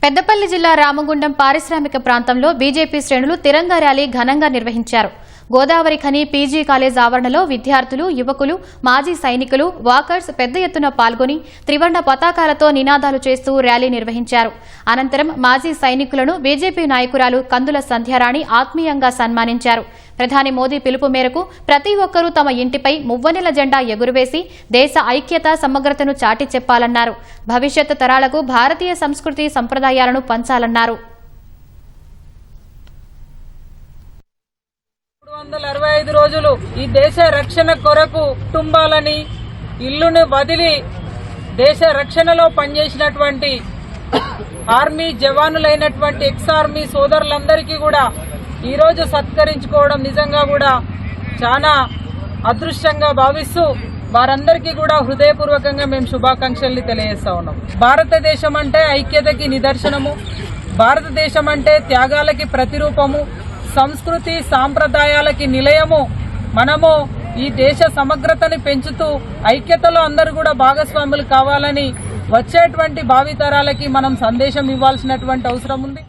పెద్దపల్లి జిల్లా రామగుండం పారిశ్రామిక ప్రాంతంలో బీజేపీ శ్రేణులు తిరంగా ర్యాలీ ఘనంగా నిర్వహించారు. గోదావరి ఖని పీజీ కాలేజ్ ఆవరణలో విద్యార్థులు, యువకులు, మాజీ సైనికులు, వాకర్స్ పెద్ద ఎత్తున పాల్గొని త్రివర్ణ పతాకాలతో నినాదాలు చేస్తూ ర్యాలీ నిర్వహించారు. అనంతరం మాజీ సైనికులను బీజేపీ నాయకురాలు కందుల సంధ్యారాణి ఆత్మీయంగా సన్మానించారు. ప్రధాని మోదీ పిలుపు మేరకు ప్రతి ఒక్కరూ తమ ఇంటిపై మువ్వనెల జెండా ఎగురవేసి దేశ ఐక్యత, సమగ్రతను చాటి చెప్పాలన్నారు. భవిష్యత్ తరాలకు భారతీయ సంస్కృతి, సంప్రదాయాలను పంచాలన్నారు. 365 రోజులు ఈ దేశ రక్షణ కొరకు కుటుంబాలని, ఇల్లును వదిలి దేశ రక్షణలో పనిచేసినటువంటి ఆర్మీ జవానులైనటువంటి ఎక్స్ ఆర్మీ సోదరులందరికీ కూడా ఈ రోజు సత్కరించుకోవడం నిజంగా కూడా చాలా అదృష్టంగా భావిస్తూ వారందరికీ కూడా హృదయపూర్వకంగా మేము శుభాకాంక్షల్ని తెలియజేస్తా ఉన్నాం. భారతదేశం అంటే ఐక్యతకి నిదర్శనము, భారతదేశం అంటే త్యాగాలకి ప్రతిరూపము, సంస్కృతి సాంప్రదాయాలకి నిలయము. మనము ఈ దేశ సమగ్రతని పెంచుతూ ఐక్యతలో అందరూ కూడా భాగస్వాములు కావాలని వచ్చేటువంటి భావితరాలకి మనం సందేశం ఇవ్వాల్సినటువంటి అవసరం ఉంది.